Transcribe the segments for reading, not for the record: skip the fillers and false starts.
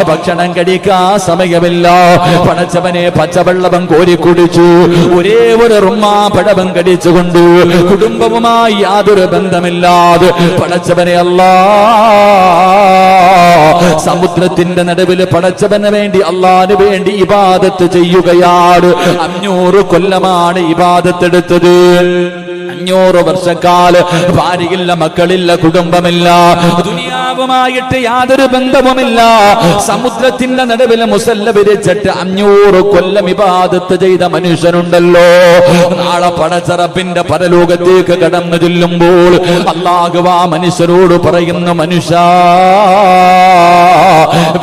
ഭക്ഷണം കഴിക്കാൻ സമയമില്ല. പടച്ചവനെ പച്ചവെള്ളം കോരി കുടിച്ചു, ഒരേ ഒരു റുമ്മാപ്പഴം കടിച്ചുകൊണ്ട് കുടുംബവുമായി യാതൊരു ബന്ധമില്ലാതെ പടച്ചവനെ സമുദ്രത്തിന്റെ നടുവിൽ പടച്ചവന് വേണ്ടി അള്ളാന് വേണ്ടി ഇബാദത്ത് ചെയ്യുകയാണ്. 500 കൊല്ലമാണ് ഇബാദത്ത് എടുത്തത്. 500 വർഷക്കാല് ഭാര്യയില്ല, മക്കളില്ല, കുടുംബമില്ല, ദുനിയാവുമായിട്ട് യാതൊരു ബന്ധവുമില്ല. സമുദ്രത്തിന്റെ നടുവിൽ മുസല്ല വിരിച്ചിട്ട് 500 കൊല്ലം ഇബാദത്ത് ചെയ്ത മനുഷ്യനുണ്ടല്ലോ. നാളെ പടച്ചറപ്പിന്റെ പരലോകത്തേക്ക് കടന്നു ചെല്ലുമ്പോൾ അല്ലാഹു ആ മനുഷ്യരോട് പറയുന്നു, മനുഷ്യ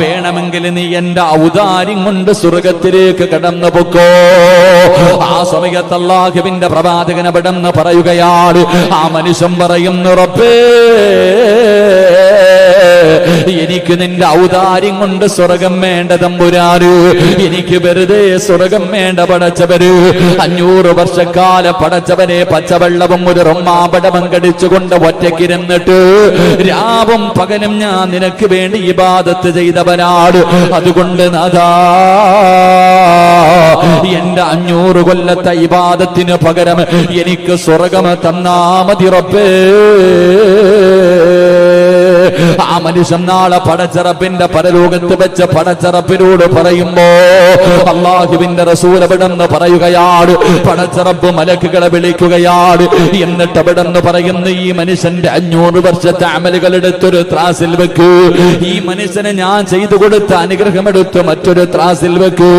വേണമെങ്കിൽ നീ എന്റെ ഔദാര്യം കൊണ്ട് സ്വർഗത്തിലേക്ക് കടന്നു പൊക്കോ. ആ സമയത്ത് അല്ലാഹുവിന്റെ പ്രവാചകൻ അവിടെന്ന് പറയുകയാണ്. ആ മനുഷ്യൻ പറയുന്നു, റബ്ബേ എനിക്ക് നിന്റെ ഔദാര്യം കൊണ്ട് സ്വർഗം വേണ്ട തമ്പുരാന്, എനിക്ക് വെറുതെ സ്വർഗം വേണ്ട പടച്ചവര്. 500 വർഷക്കാല പടച്ചവനെ പച്ചവെള്ളവും ഒരു റൊമ്മാപടവും കടിച്ചുകൊണ്ട് ഒറ്റക്കിരുന്നിട്ട് രാവും പകലും ഞാൻ നിനക്ക് വേണ്ടി ഇബാദത്ത് ചെയ്തവനാണ്. അതുകൊണ്ട് നാഥാ എന്റെ 500 കൊല്ലത്തെ ഇബാദത്തിന് പകരം എനിക്ക് സ്വർഗം തന്നാ മതി റബ്ബേ. ആ മനുഷ്യൻ നാളെ പടച്ചറപ്പിന്റെ പരലോകത്ത് വെച്ച് പടച്ചറപ്പിനോട് പറയുമ്പോ അല്ലാഹുവിന്റെ റസൂൽ അവിടെന്ന് പറയുകയാണ്, പടച്ചറപ്പ് മലക്കുകളെ വിളിക്കുകയാണ്. എന്നിട്ട് അവിടെന്ന് പറയുന്നു, ഈ മനുഷ്യന്റെ 500 വർഷത്തെ അമലുകൾ എടുത്തൊരു ത്രാസിൽ വെക്ക്, ഈ മനുഷ്യന് ഞാൻ ചെയ്തു കൊടുത്ത അനുഗ്രഹം എടുത്ത് മറ്റൊരു ത്രാസിൽ വെക്ക്.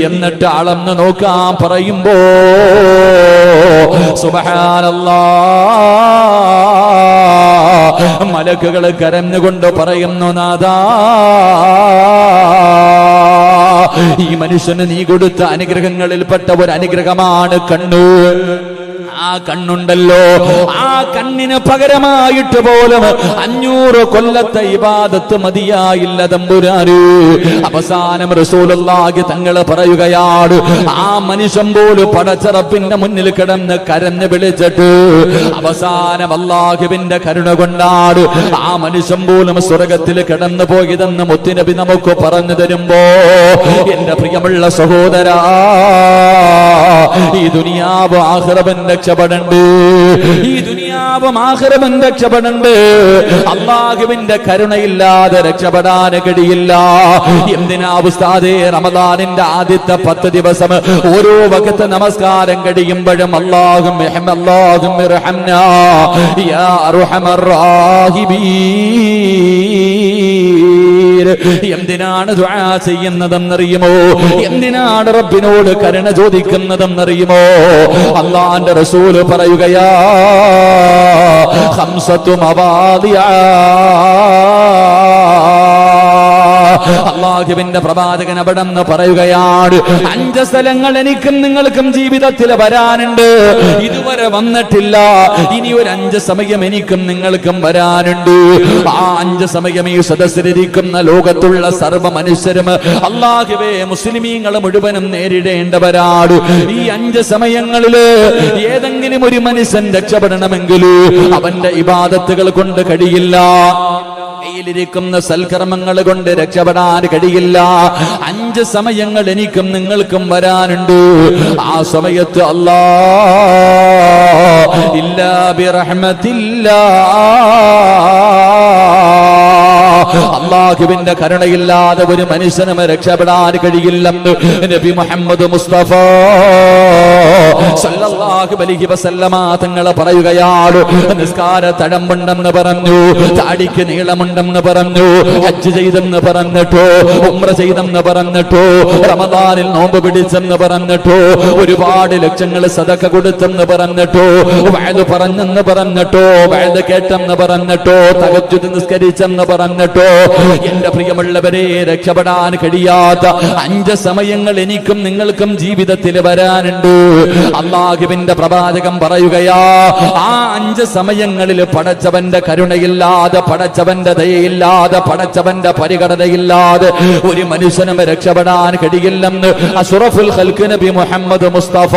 എന്നിട്ട് അളന്ന് നോക്കാൻ പറയുമ്പോ സുബ്ഹാനല്ലാഹ്, മലക്കുകൾ കരഞ്ഞുകൊണ്ട് പറയുന്നു, നാഥാ ഈ മനുഷ്യന് നീ കൊടുത്ത അനുഗ്രഹങ്ങളിൽപ്പെട്ട ഒരു അനുഗ്രഹമാണ് കണ്ണ്. ആ കണ്ണുണ്ടല്ലോ, ആ കണ്ണിന് പകരമായിട്ട് പോലും 500 കൊല്ലത്തെ ഇബാദത്ത് മതിയായില്ല തമ്പുരാന്. അവസാനം റസൂലുള്ളാഹി തങ്ങള് പറയുകയാണ്, ആ മനുഷ്യൻ പോലും പടച്ചറപ്പിന്റെ മുന്നിൽ കിടന്ന് കരഞ്ഞ് വിളിച്ചിട്ട് അവസാനം അല്ലാഹുവിന്റെ കരുണ കൊണ്ടാണ് ആ മനുഷ്യൻ പോലും സ്വർഗത്തിൽ കിടന്നു പോയതെന്ന് മുത്തുനബി നമുക്ക് പറഞ്ഞു തരുമ്പോ, എന്റെ പ്രിയമുള്ള സഹോദരാ, ഈ ദുനിയാവ് ആഖിറവും രക്ഷപ്പെടണ്ട്, ഈ ദുനിയാവും ആഖിറവും രക്ഷപ്പെടണ്ട്. അല്ലാഹുവിന്റെ കരുണയില്ലാതെ രക്ഷപ്പെടാൻ കഴിയില്ല. എന്തിനാ ഉസ്താദേ റമദാനിന്റെ ആദ്യത്തെ 10 ദിവസം ഓരോ വഖത്ത് നമസ്കാരം കഴിയുമ്പോഴും അല്ലാഹും ഇർഹംനാ യാ അർഹമർ റാഹിമീൻ എന്തിനാണ് ദുആ ചെയ്യുന്നതെന്നറിയുമോ? എന്തിനാണ് റബ്ബിനോട് കരുണ ചോദിക്കുന്നതെന്നറിയുമോ? അല്ലാഹുവിന്റെ റസൂല് പറയുകയാ, ഖംസത്തു മവാദിഅ, അല്ലാഹുവിന്റെ പ്രവാചകൻ അവിടെന്ന് പറയുകയാണ്, 5 സ്ഥലങ്ങൾ എനിക്കും നിങ്ങൾക്കും ജീവിതത്തിൽ വരാനുണ്ട്, ഇതുവരെ വന്നിട്ടില്ല. ഇനി ഒരു 5 സമയം എനിക്കും നിങ്ങൾക്കും വരാനുണ്ട്. ആ 5 സമയം ഈ സദസ്സിലിരിക്കുന്ന ലോകത്തുള്ള സർവ്വ മനുഷ്യരും അല്ലാഹുവേ മുസ്ലിമീങ്ങൾ മുഴുവനും നേരിടേണ്ടവരാണ്. ഈ 5 സമയങ്ങളില് ഏതെങ്കിലും ഒരു മനുഷ്യൻ രക്ഷപ്പെടണമെങ്കിൽ അവന്റെ ഇബാദത്തുകൾ കൊണ്ട് കഴിയില്ല, ിരിക്കുന്ന സൽക്കർമ്മങ്ങൾ കൊണ്ട് രക്ഷപ്പെടാൻ കഴിയില്ല. 5 സമയങ്ങൾ എനിക്കും നിങ്ങൾക്കും വരാനുണ്ട്. ആ സമയത്ത് അല്ലാഹ് ഇല്ലാ ബിറഹ്മത്തില്ലാ, അല്ലാഹുവിന്റെ കരുണയില്ലാതെ ഒരു മനുഷ്യനും രക്ഷപ്പെടാൻ കഴിയില്ലെന്ന് നബി മുഹമ്മദ് മുസ്തഫ സല്ലല്ലാഹു അലൈഹി വസല്ലമ തങ്ങൾ പറയുകയാണ്. നിസ്കാര തഴമ്പുണ്ടെന്ന് പറഞ്ഞു, താടിക്ക് നീളമുണ്ടെന്ന് പറഞ്ഞു, ഹജ്ജ് ചെയ്തെന്ന് പറഞ്ഞിട്ടോ, ഉംറ ചെയ്തെന്ന് പറഞ്ഞിട്ടോ, റമദാനിൽ നോമ്പ് പിടിച്ചെന്ന് പറഞ്ഞിട്ടോ, ഒരുപാട് ലക്ഷങ്ങൾ സദഖ കൊടുത്തെന്ന് പറഞ്ഞിട്ടോ, വഅദ് പറഞ്ഞെന്ന് പറഞ്ഞിട്ടോ, വഅദ് കേട്ടെന്ന് പറഞ്ഞിട്ടോ, തഹജ്ജുദ് നിസ്കരിച്ചെന്ന് പറഞ്ഞിട്ടോ, എന്റെ പ്രിയമുള്ളവരെ രക്ഷപ്പെടാൻ കഴിയാത്ത 5 സമയങ്ങൾ എനിക്കും നിങ്ങൾക്കും ജീവിതത്തിൽ വരാനുണ്ട്. അല്ലാഹുവിന്റെ പ്രവാചകൻ പറയുകയാ, ആ 5 സമയങ്ങളിൽ പടച്ചവന്റെ കരുണയില്ലാതെ, പടച്ചവന്റെ ദയയില്ലാതെ, പടച്ചവന്റെ പരിഗണനയില്ലാതെ ഒരു മനുഷ്യനും രക്ഷപ്പെടാൻ കഴിയില്ലെന്ന് അഷ്റഫുൽ ഖൽഖ് നബി മുഹമ്മദ് മുസ്തഫ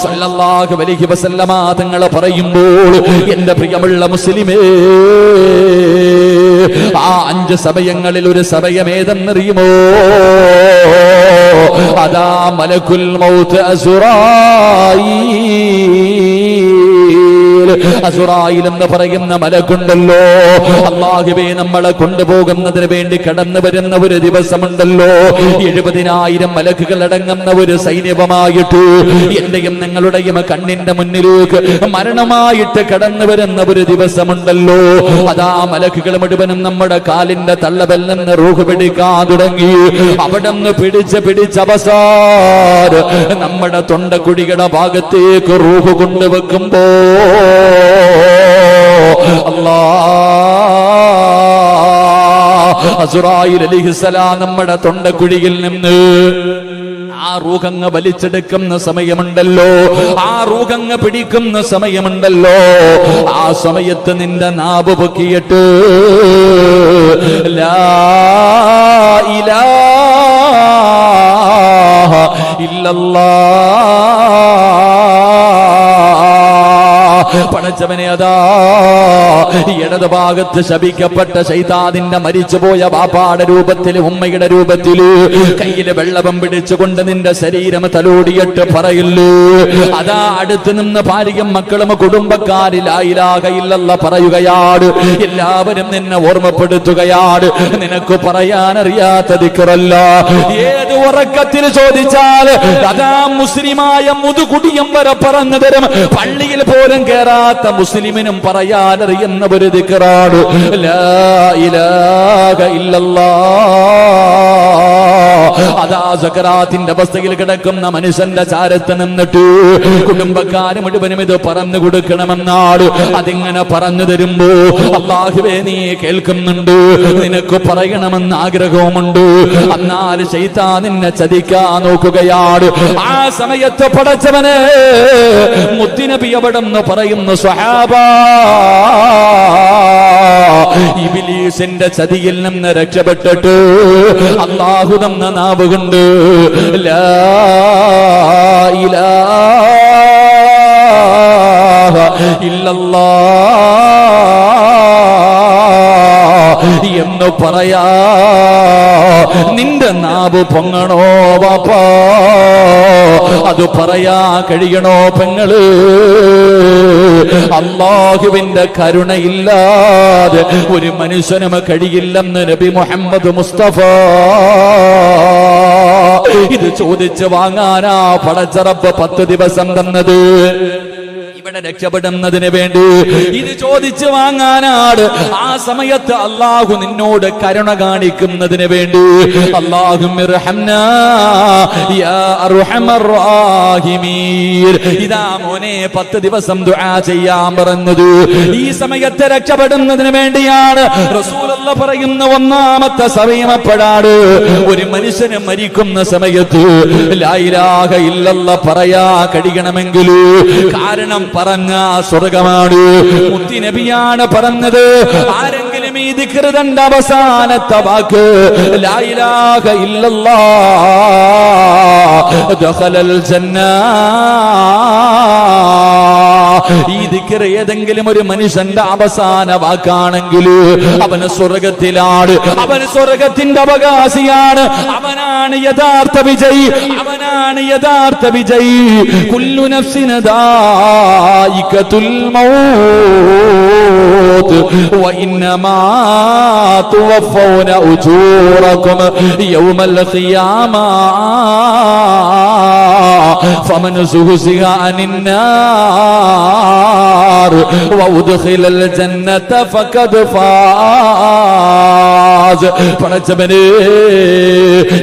സല്ലല്ലാഹു അലൈഹി വസല്ലമ തങ്ങൾ പറയുമ്പോൾ, എന്റെ പ്രിയമുള്ള മുസ്ലിമേ, ആ 5 സമയങ്ങളിൽ ഒരു സമയം ഏതെന്നറിയുമോ? അതാ മലക്കുൽ മൗത്ത് അസുറായിൽ എന്ന് പറയുന്ന മലക്കുണ്ടല്ലോ, അല്ലാഹുവേ നമ്മളെ കൊണ്ടുപോകുന്നതിന് വേണ്ടി കടന്നു വരുന്ന ഒരു ദിവസമുണ്ടല്ലോ, 70,000 മലക്കുകൾ അടങ്ങുന്ന ഒരു സൈന്യമായിട്ട് എന്റെയും നിങ്ങളുടെയും കണ്ണിന്റെ മുന്നിലേക്ക് മരണമായിട്ട് കടന്നു വരുന്ന ഒരു ദിവസമുണ്ടല്ലോ. അതാ മലക്കുകൾ മുഴുവനും നമ്മുടെ കാലിന്റെ തള്ളവിൽ നിന്ന് റൂഹ് പിടിക്കാൻ തുടങ്ങി. അവിടെ നിന്ന് പിടിച്ച് അവസാനം നമ്മുടെ തൊണ്ടക്കുഴിയുടെ ഭാഗത്തേക്ക് റൂഹ് കൊണ്ടുവെക്കുമ്പോ അസ്റായീൽ അലൈഹിസ്സലാം നമ്മുടെ തൊണ്ടക്കുഴിയിൽ നിന്ന് ആ റൂഹങ്ങ് വലിച്ചെടുക്കുന്ന സമയമുണ്ടല്ലോ, ആ റൂഹങ്ങ് പിടിക്കുന്ന സമയമുണ്ടല്ലോ, ആ സമയത്ത് നിന്റെ നാവ് പൊക്കിയിട്ട് ലാ ഇലാഹ ഇല്ലല്ലാഹ്, പടച്ചവനെ അതാ ഇടത് ഭാഗത്ത് ശപിക്കപ്പെട്ട ശൈത്താനിന്റെ മരിച്ചുപോയ ബാപ്പാടെ രൂപത്തില് ഉമ്മയുടെ രൂപത്തില് കയ്യില് വെള്ളവും പിടിച്ചുകൊണ്ട് നിന്റെ ശരീരം തലോടിയിട്ട് പറയില്ലേ, അതാ അടുത്ത് നിന്ന് ഭാര്യയും മക്കളും കുടുംബക്കാരിൽ ലാ ഇലാഹ ഇല്ലല്ലാഹ് പറയുകയാണ്. എല്ലാവരും നിന്നെ ഓർമ്മപ്പെടുത്തുകയാണ്. നിനക്ക് പറയാനറിയാത്ത ദിക്റല്ല. ഏത് ഉറക്കത്തിൽ ചോദിച്ചാൽ അതാ മുസ്ലിമായ മുതുകുടിയം വരെ പറഞ്ഞു തരും. പള്ളിയിൽ പോലും കേറാത്ത മുസ്ലിമിനും പറയാനറിയുന്ന ഒരു ദിക്റാണ് ലാ ഇലാഹ ഇല്ലല്ലാഹ്. അതാ സക്കറാത്തിന്റെ അവസ്ഥയിൽ കിടക്കുന്ന മനുഷ്യന്റെ ചാരത്ത് നിന്നിട്ട് കുടുംബക്കാര് മുഴുവനും ഇത് പറഞ്ഞു കൊടുക്കണമെന്നാണ്. അതിങ്ങനെ പറഞ്ഞു തരുമ്പോ അല്ലാഹുവേ നീ കേൾക്കുന്നുണ്ട്, നിനക്ക് പറയണമെന്ന് ആഗ്രഹവുമുണ്ട്. എന്നാൽ ശൈത്താൻ നിന്നെ ചതിക്കാൻ നോക്കുകയാണ്. ആ സമയത്ത് പടച്ചവനെ മുത്തുനബി അവിടെന്ന് പറയുന്നു, സ്വഹാബാ ഇബ്ലീസിന്റെ ചതിയിൽ നിന്ന് രക്ഷപ്പെട്ടിട്ട് അല്ലാഹു തന്ന നാവ് കൊണ്ട് ലാ ഇലാഹ ഇല്ലല്ലാഹ് എന്ന് പറയാ നിന്റെ നാവ് പൊങ്ങണോ ബാപ്പാ? അത് പറയാ കഴിയണോ പെങ്ങള്? അല്ലാഹുവിന്റെ കരുണയില്ലാതെ ഒരു മനുഷ്യനും കഴിയില്ലെന്ന് നബി മുഹമ്മദ് മുസ്തഫ. ഇത് ചോദിച്ചു വാങ്ങാനാ പടച്ചറപ്പ് 10 ദിവസം തന്നത്. ഇവിടെ രക്ഷപ്പെടുന്നതിന് വേണ്ടി ഇത് ചോദിച്ചു വാങ്ങാനാണ്. ആ സമയത്ത് അല്ലാഹു നിന്നോട് കരുണ കാണിക്കുന്നതിന് വേണ്ടി ഇതാ മോനെ 10 ദിവസം ദുആ ചെയ്യാൻ പറഞ്ഞത്. ഈ സമയത്ത് രക്ഷപ്പെടുന്നതിന് വേണ്ടിയാണ്. റസൂലുള്ളാഹി പറയുന്ന ഒന്നാമത്തെ സമയം എപ്പോഴാണ്? ഒരു മനുഷ്യന് മരിക്കുന്ന സമയത്ത് ലാ ഇലാഹ ഇല്ലല്ലാഹ് പറയാ കഴിയണമെങ്കിൽ. കാരണം പറഞ്ഞ സ്വർഗമാണ്. മുത്തുനബിയാണ് പറഞ്ഞത്. ആരെങ്കിലും ഈ ദിക്ർ തന്റെ അവസാനത്തെ വാക്ക് ലാ ഇലാഹ ഇല്ലല്ലാഹ് ദഖലൽ ജന്ന. ഈ ദിക്ർ ഏതെങ്കിലും ഒരു മനുഷ്യന്റെ അവസാന വാക്കാണെങ്കിൽ അവന് സ്വർഗത്തിലാണ്, അവന് സ്വർഗത്തിന്റെ അവകാശിയാണ്, അവനാണ് യഥാർത്ഥ വിജയി, അവനാണ് യഥാർത്ഥ വിജയി. കുല്ലു നഫ്സിൻ ദായിഖത്തുൽ മൗത്ത് വഇന്നമാ തുവഫൗന ഉജൂറകും യൗമൽ ഖിയാമ ഫമൻ സുഹ്സിഹ അനിൻ നാർ വഉദ്ഖിലൽ ജന്നത ഫഖദ് ഫാസ്. പടച്ചവനെ,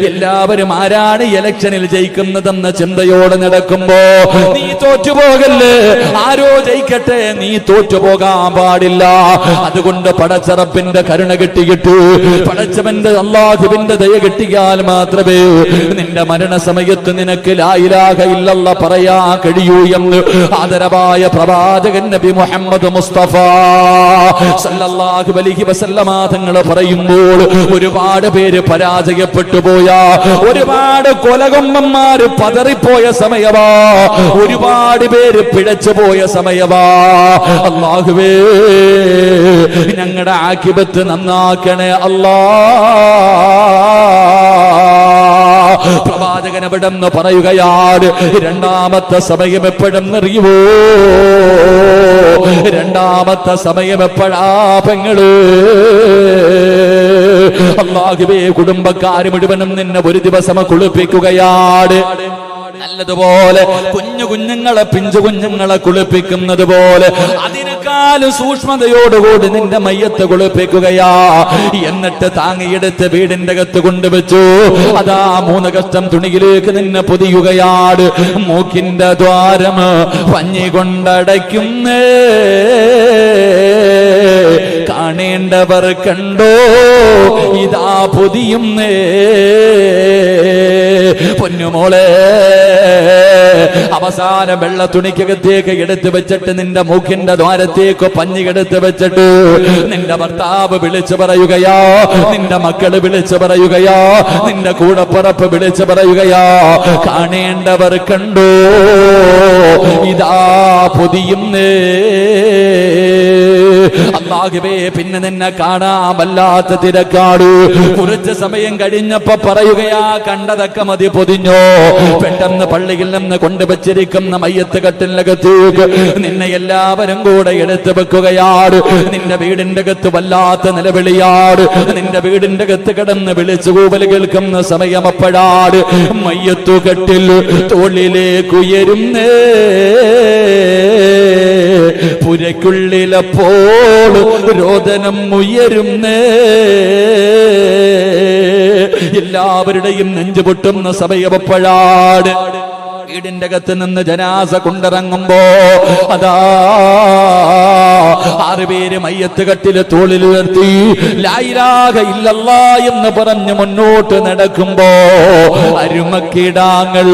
എല്ലാവരും ആരാണ് ഇലക്ഷനിൽ ജയിക്കുന്നതെന്ന ചിന്തയോടെ നടക്കുമ്പോ നീ തോറ്റുപോകല്ലേ. ആരോ ജയിക്കട്ടെ, നീ തോറ്റുപോകാൻ പാടില്ല. അതുകൊണ്ട് പടച്ചറപ്പിന്റെ കരുണ കിട്ടിയിട്ടു, പടച്ചവന്റെ അല്ലാഹുവിന്റെ ദയ കിട്ടിയാൽ മാത്രമേ നിന്റെ മരണസമയത്ത് നിനക്ക് ലാ ഇലാഹ ഇല്ലല്ലാഹ് പറയാ കഴിയൂ എന്ന് ആദരവായ പ്രവാചകൻ നബി മുഹമ്മദ് മുസ്തഫ സല്ലല്ലാഹു അലൈഹി വസല്ലമ തങ്ങൾ പറയുമ്പോൾ ഒരുപാട് പേര് പരാജയപ്പെട്ടു പോയ, ഒരുപാട് കൊലകൊമ്പന്മാര് പതറിപ്പോയ സമയവാ, ഒരുപാട് പേര് പിഴച്ചു പോയ സമയവാ. അല്ലാഹുവേ ഞങ്ങളുടെ ആഖിബത്ത് നന്നാക്കണേ അല്ലാ. പ്രവാചകൻ എവിടെന്ന് പറയുകയാണ്, രണ്ടാമത്തെ സമയം എപ്പോഴെന്നറിയുവോ? രണ്ടാമത്തെ സമയം എപ്പോഴാ പെങ്ങള്? അല്ലാഹുവേ കുടുംബക്കാര് മുഴുവനും നിന്നെ ഒരു ദിവസം കുളിപ്പിക്കുകയാണ്. നല്ലതുപോലെ കുഞ്ഞുങ്ങളെ പിഞ്ചു കുഞ്ഞുങ്ങളെ കുളിപ്പിക്കുന്നത് പോലെ അതിനേക്കാളും സൂക്ഷ്മതയോടുകൂടി നിന്റെ മയ്യത്ത് കുളിപ്പിക്കുകയാ. എന്നിട്ട് താങ്ങിയെടുത്ത് വീടിന്റെ അകത്ത് കൊണ്ടുവച്ചു. അതാ 3 കഷ്ടം തുണിയിലേക്ക് നിന്നെ പൊതിയുകയാണ്. മൂക്കിന്റെ ദ്വാരം പഞ്ഞി കൊണ്ടടയ്ക്കുന്നേ, കാണേണ്ടവർ കണ്ടോ ഇതാ പൊതിയുന്നേ. പൊന്നുമോളെ, അവസാന വെള്ള തുണിക്കകത്തേക്ക് എടുത്തു വെച്ചിട്ട് നിന്റെ മൂക്കിന്റെ ദ്വാരത്തേക്ക് പഞ്ഞി എടുത്ത് വെച്ചിട്ട് നിന്റെ ഭർത്താവ് വിളിച്ചു പറയുകയാ, നിന്റെ മക്കള് വിളിച്ചു പറയുകയാ, നിന്റെ കൂടപ്പുറപ്പ് വിളിച്ചു പറയുകയാ, കാണേണ്ടവർ കണ്ടോ ഇതാ പൊതിയുന്നേ. അല്ലാഹുവേ പിന്നെ നിന്നെ കാണാൻ വല്ലാത്ത തിരക്കാട്. കുറച്ച് സമയം കഴിഞ്ഞപ്പോ പറയുകയാ, കണ്ടതൊക്കെ മതി, പൊതിഞ്ഞോ. പെട്ടെന്ന് പള്ളിയിൽ നിന്ന് കൊണ്ടുവച്ചിരിക്കുന്ന മയ്യത്ത് കട്ടിലകത്തേക്ക് നിന്നെ എല്ലാവരും കൂടെ എടുത്തു വെക്കുകയാണ്. നിന്റെ വീടിന്റെ അകത്ത് വല്ലാത്ത നിലവിളിയാട്. നിന്റെ വീടിന്റെ അകത്ത് കിടന്ന് വിളിച്ചു കൂവൽ കേൾക്കുന്ന സമയം അപ്പോഴാട് മയ്യത്തു കെട്ടിൽ തോളിലേക്ക് ഉയരുന്നേ. പുരയ്ക്കുള്ളിലപ്പോൾ രോദനം ഉയരുന്നേ. എല്ലാവരുടെയും നെഞ്ചു പൊട്ടുന്ന സമയപ്പോഴാട് വീടിന്റെ അകത്ത് നിന്ന് ജനാസ കൊണ്ടിറങ്ങുമ്പോ അതാ 6 പേര് മയ്യത്ത് കട്ടില് തോളിൽ ഉയർത്തി ലാ ഇലാഹ ഇല്ലല്ലാഹ് എന്ന് പറഞ്ഞ് മുന്നോട്ട് നടക്കുമ്പോ അരുമക്കിടാങ്ങൾ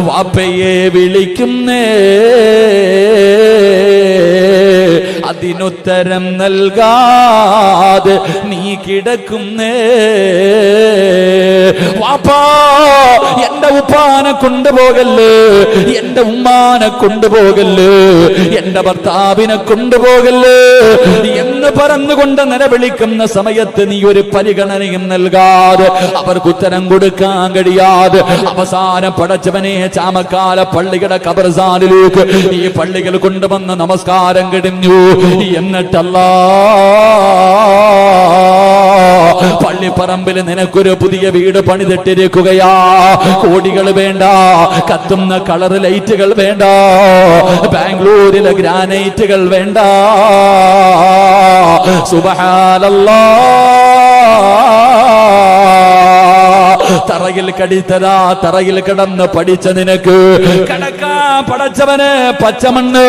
വാപ്പയെ വിളിക്കുന്നേ. അതിനുത്തരം നൽകാതെ നീ കിടക്കുന്നേ. വാപ്പാ, എന്റെ ഉപ്പാനെ കൊണ്ടുപോകല്ലേ, എന്റെ ഉമ്മാനെ കൊണ്ടുപോകല്ലേ, എന്റെ ഭർത്താവിനെ കൊണ്ടുപോകല്ലേ എന്ന് പറഞ്ഞുകൊണ്ട് നിലവിളിക്കുന്ന സമയത്ത് നീ ഒരു പരിഗണനയും നൽകാതെ, അവർക്ക് ഉത്തരം കൊടുക്കാൻ കഴിയാതെ അവസാനം പടച്ചവനെ ചാമക്കാല പള്ളിയുടെ ഖബർസ്ഥാനിലേക്ക് ഈ പള്ളികൾ കൊണ്ടുവന്ന് നമസ്കാരം കഴിഞ്ഞു. എന്നിട്ടല്ലാ പള്ളിപ്പറമ്പിൽ നിനക്കൊരു പുതിയ വീട് പണിതിട്ടിരിക്കുകയാ. കോടികൾ വേണ്ട, കത്തുന്ന കളർ ലൈറ്റുകൾ വേണ്ട, ബാംഗ്ലൂരിലെ ഗ്രാനൈറ്റുകൾ വേണ്ട. തറയിൽ കടിത്തരാ, തറയിൽ കിടന്ന് പഠിച്ച നിനക്ക് കിടക്കാ പടച്ചവന് പച്ചമണ്ണ്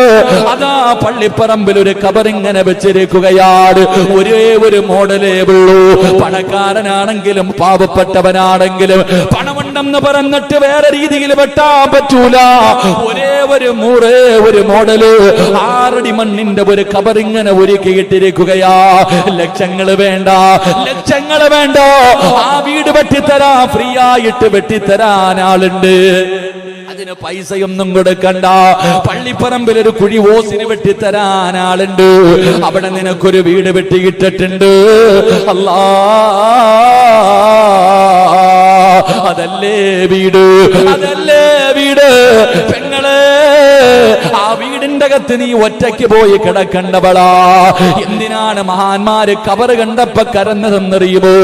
അതാ പള്ളിപ്പറമ്പിൽ ഒരു കബറിങ്ങനെ വെച്ചിരിക്കുകയാണ്. ഒരേ ഒരു മോഡലേ ഉള്ളൂ. പണക്കാരനാണെങ്കിലും പാവപ്പെട്ടവനാണെങ്കിലും പണമുണ്ടെന്ന് പറഞ്ഞിട്ട് വേറെ രീതിയിൽ വെട്ടാൻ പറ്റൂല. ഒരേ ഒരു മോഡല് 6 അടി മണ്ണിന്റെ ഒരു കബറിങ്ങനെ ഒരുക്കിയിട്ടിരിക്കുകയാ. ലക്ഷങ്ങൾ വേണ്ട, ലക്ഷങ്ങൾ വേണ്ട, ആ വീട് വെട്ടിത്തരാ, ഫ്രീ ആയിട്ട് വെട്ടിത്തരാൻ ആളുണ്ട്. അതിന് പൈസയൊന്നും കൊടുക്കണ്ട. പള്ളിപ്പറമ്പിൽ ഒരു കുഴി ഓസിന് വെട്ടിത്തരാൻ ആളുണ്ട്. അവിടെ നിനക്കൊരു വീട് വെട്ടിയിട്ടിട്ടുണ്ട്. അല്ലാ, അതല്ലേ വീട്, അതല്ലേ വീട്. പെങ്ങളെ, ആ വീടിന്റെ അകത്ത് നീ ഒറ്റയ്ക്ക് പോയി കിടക്കണ്ടവളാ. എന്തിനാണ് മഹാന്മാര് കബറ് കണ്ടപ്പോ കരഞ്ഞതെന്നറിയുമോ?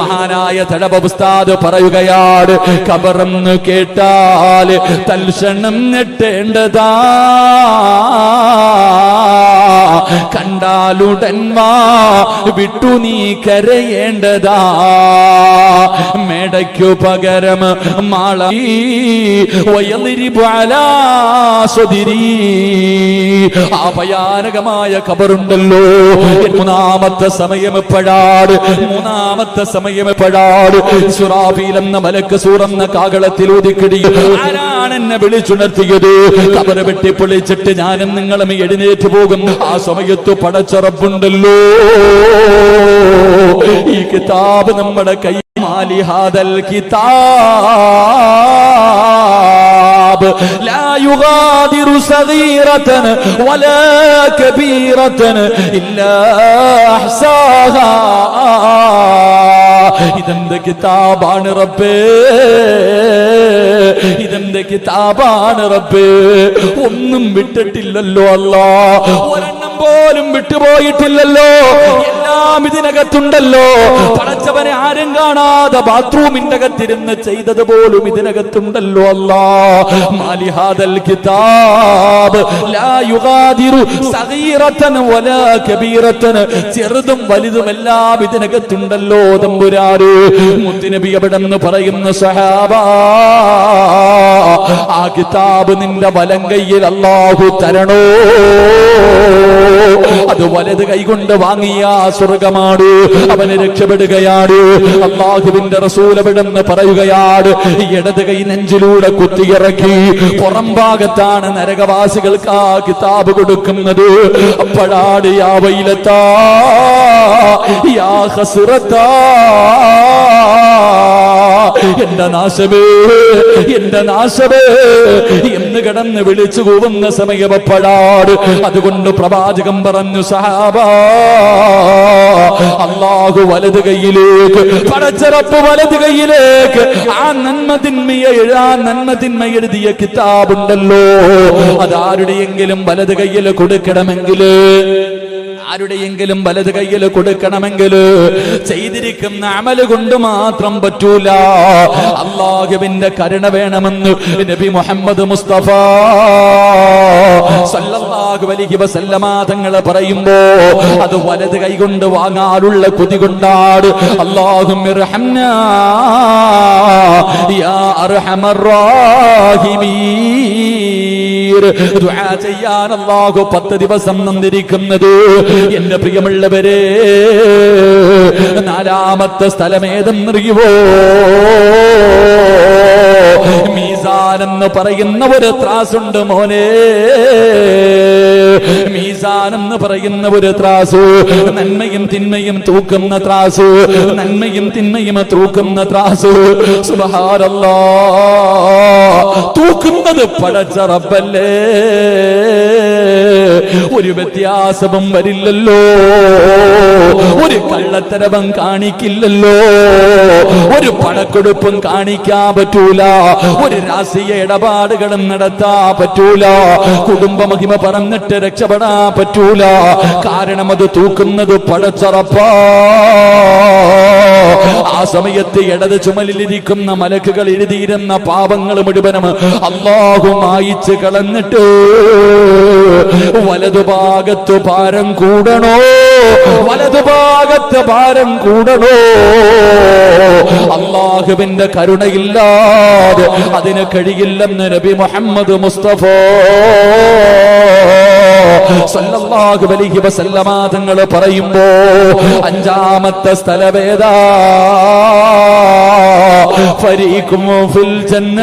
മഹാനായ തഴവ ഉസ്താദ് പറയുകയാണ്, കബറെന്ന് കേട്ടാൽ തൽക്ഷണം ഞെട്ടേണ്ടതാ, കണ്ടാലുടൻ വാ വിട്ടു നീ കരയേണ്ടതാ. മേടയ്ക്കു പകരം മാളി വയളിരിബു അലാ സ്വദിരി. ആ ഭയാനകമായ ഖബറുണ്ടല്ലോ. മൂന്നാമത്തെ സമയം എപ്പോഴാണ്? മൂന്നാമത്തെ സമയം എപ്പോഴാണ്? ഇസ്രാഫീൽ എന്ന മലക്ക് സൂറന്ന കാകളത്തിൽ ഊതിക്കിടി ആണ് എന്നെ വിളിച്ചുണർത്തിയത്. ഖബർ വെട്ടിപ്പൊളിച്ചിട്ട് ഞാനും നിങ്ങളും എഴുന്നേറ്റ് പോകും. ആ സമയത്ത് പടച്ച റബ്ബുണ്ടല്ലോ. ഈ കിതാബ് നമ്മുടെ കൈ മാലി ഹാദൽ കിതാബ് ലാ യുഗാദിറു സഗീറതൻ വലാ കബീറതൻ ഇല്ലാ അഹ്സാഹാ. ഇതെന്ത് കിതാബാണ് റബ്ബേ, ഇതെന്ത് കിതാബാണ് റബ്ബേ. ഒന്നും വിട്ടിട്ടില്ലല്ലോ അല്ലാ, ഒരെണ്ണം പോലും വിട്ടുപോയിട്ടില്ലല്ലോ. എല്ലാം ഇതിനകത്തുണ്ടല്ലോ. പടച്ചവനെ ആരും കാണാതെ ബാത്റൂമിന്റെ അകത്തിരുന്ന് ചെയ്തത് പോലും ഇതിനകത്തുണ്ടല്ലോ അല്ലാ. മാലി ഹാദൽ കിതാബ് ലാ യുഗാദിറു സഗീറതൻ വലാ കബീറതൻ. ചെറുതും വലുതും എല്ലാം ഇതിനകത്തുണ്ടല്ലോ തമ്പുരാന്. മുത്തുനബി എവിടെന്ന് പറയുന്ന സഹാബാ, ആ കിതാബ് നിന്റെ വലം കയ്യിൽ അല്ലാഹു തരണോ. അത് വലത് കൈകൊണ്ട് വാങ്ങിയ സ്വർഗമാണ്, അവന് രക്ഷപ്പെടുകയാണ്. അല്ലാഹുവിന്റെ റസൂൽ എവിടെന്ന് പറയുകയാണ്, ഇടത് കൈ നെഞ്ചിലൂടെ കുത്തിയിറക്കി പുറം ഭാഗത്താണ് നരകവാസികൾക്ക് ആ കിതാബ് കൊടുക്കുന്നത്. അപ്പോഴാണ് യാ വൈലത്താ യാ ഖസ്റത്താ, എന്റെ നാശമേ, എന്റെ നാശമേ എന്ന് കിടന്ന് വിളിച്ചു കൂവുന്ന സമയപ്പെടാട്. അതുകൊണ്ട് പ്രവാചകൻ പറഞ്ഞു, സഹാബാ, അല്ലാഹു വലത് കൈയിലേക്ക്, പടച്ചറപ്പ് വലത് കൈയിലേക്ക് ആ നന്മ തിന്മ എഴുതിയ കിതാബുണ്ടല്ലോ, അതാരുടെയെങ്കിലും വലത് കൈയിൽ കൊടുക്കണമെങ്കിൽ, ആരുടെയെങ്കിലും വലത് കയ്യിൽ കൊടുക്കണമെങ്കിൽ ചെയ്തിരിക്കുന്ന അമല് കൊണ്ട് മാത്രം പറ്റൂല. അല്ലാഹുവിന്റെ കരുണ വേണമെന്ന് നബി മുഹമ്മദ് മുസ്തഫ സല്ലല്ലാഹു അലൈഹി വസല്ലമ തങ്ങൾ പറയുമ്പോ അത് വലത് കൈ കൊണ്ട് വാങ്ങാനുള്ള കൊതി കൊണ്ടാണ്. അല്ലാഹുമ്മിർഹംനാ യാ അർഹമർ റഹീമീൻ. ദുആ ചെയ്യാൻ അല്ലാഹു 10 ദിവസം തന്നിരിക്കുന്നത്. എന്റെ പ്രിയമുള്ളവരെ, 4ാമത്തെ സ്ഥലമേതെന്നറിയുവോ? മീസാൻ എന്ന് പറയുന്ന ഒരു ത്രാസുണ്ട് മോനെ. മീസാൻ എന്ന് പറയുന്ന ഒരു ത്രാസ്, നന്മയും തിന്മയും തൂക്കുന്ന ത്രാസ്, നന്മയും തിന്മയും തൂക്കുന്ന ത്രാസ്. സുബ്ഹാനല്ലാഹ്, തൂക്കുന്നത് പടച്ച റബ്ബല്ലേ. ഒരു വ്യത്യാസവും വരില്ലല്ലോ, ഒരു കള്ളത്തരവും കാണിക്കില്ലല്ലോ, ഒരു പണക്കൊടുപ്പും കാണിക്കാൻ പറ്റൂല, ഒരു രാഷ്ട്രീയ ഇടപാടുകളും നടത്താൻ പറ്റൂല, കുടുംബ മഹിമ പറഞ്ഞിട്ട് രക്ഷപ്പെടാൻ പറ്റൂല. കാരണം അത് തൂക്കുന്നത് പടച്ചറപ്പാ. ആ സമയത്ത് ഇടത് ചുമലിലിരിക്കുന്ന മലക്കുകൾ എഴുതിയിരുന്ന പാപങ്ങൾ മുഴുവനും അല്ലാഹു മായിച്ച് കളഞ്ഞിട്ട് വലതുഭാഗത്ത് ഭാരം കൂടണോ, വലതുഭാഗത്ത് ഭാരം കൂടണോ. അല്ലാഹുവിന്റെ കരുണയില്ലാതെ അതിന് കഴിയില്ലെന്ന് നബി മുഹമ്മദ് മുസ്തഫ സല്ലല്ലാഹു അലൈഹി വസല്ലമ തങ്ങൾ പറയുമ്പോ 5ാമത്തെ സ്ഥലവേദാ ഫരീഖും ഫിൽ ജന്ന.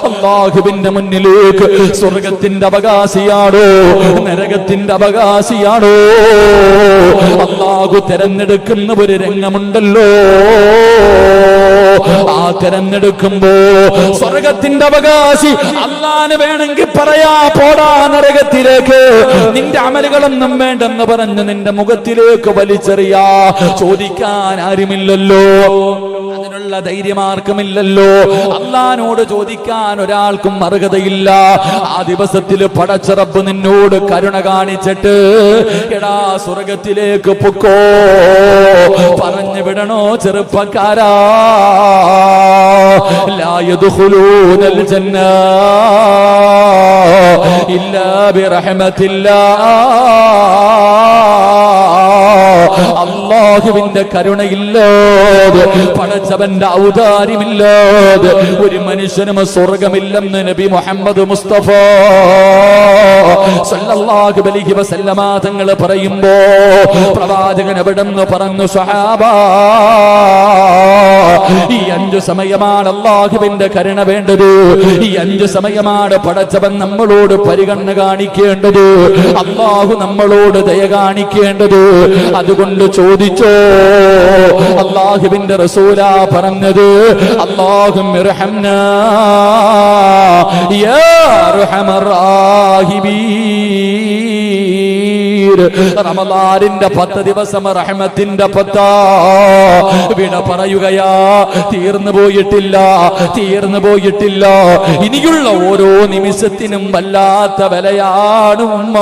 അല്ലാഹുവിന്റെ മുന്നിലേക്ക് സ്വർഗത്തിന്റെ അവകാശിയാണോ നരകത്തിന്റെ അവകാശിയാണോ അല്ലാഹു തെരഞ്ഞെടുക്കുന്ന ഒരു രംഗമുണ്ടല്ലോ. ആ തെരഞ്ഞെടുക്കുമ്പോ സ്വർഗത്തിന്റെ അവകാശി അല്ലാഹുവിനെ വേണമെങ്കിൽ പറയാ, പോടാ നരകത്തിലേക്ക്, നിന്റെ അമലുകളൊന്നും വേണ്ടെന്ന് പറഞ്ഞ് നിന്റെ മുഖത്തിലേക്ക് വലിച്ചെറിയാ. ചോദിക്കാൻ ആരുമില്ലല്ലോ, അതിനുള്ള ധൈര്യമാർക്കുമില്ലല്ലോ. അല്ലാഹുവിനോട് ചോദിക്കാൻ ഒരാൾക്കും അർഹതയില്ല. ആ ദിവസത്തിൽ പടച്ച റബ്ബ് നിന്നോട് കരുണ കാണിച്ചിട്ട് എടാ സ്വർഗത്തിലേക്ക് പൊക്കോ പറഞ്ഞു വിടണോ ചെറുപ്പക്കാരാ. ലാ യദ്ഖുലൂനൽ ജന്ന ഇല്ലാ ബിറഹ്മത്തില്ലാഹ്. അല്ലാഹുവിന്റെ കരുണയില്ലാതെ, പടച്ചവന്റെ ഔദാര്യമില്ലാതെ ഒരു മനുഷ്യനും സ്വർഗമില്ലെന്ന് നബി മുഹമ്മദ് മുസ്തഫ സല്ലല്ലാഹു അലൈഹി വസല്ലമ തങ്ങൾ പറയുമ്പോ പ്രവാചകൻ എവിടെന്ന് പറഞ്ഞു, സ്വഹാബ ഈ 5 സമയമാണ് അല്ലാഹുവിന്റെ കരുണ വേണ്ടത്. ഈ 5 സമയമാണ് പടച്ചവൻ നമ്മളോട് പരിഗണന കാണിക്കേണ്ടത്, അല്ലാഹു നമ്മളോട് ദയ കാണിക്കേണ്ടത്. അതുകൊണ്ട് ചോദിച്ചോ. അല്ലാഹുവിന്റെ റസൂലാ പറഞ്ഞത്, അല്ലാഹുമ്മ ഇർഹംനാ യാ അർഹമർ റാഹിമീൻ. റമളാനിന്റെ 10 ദിവസം റഹ്മത്തിന്റെ 10 വിട പറയുകയാ. തീർന്നു പോയിട്ടില്ല. ഇനിയുള്ള ഓരോ നിമിഷത്തിനും വല്ലാത്ത വിലയാണ് ഉമ്മ.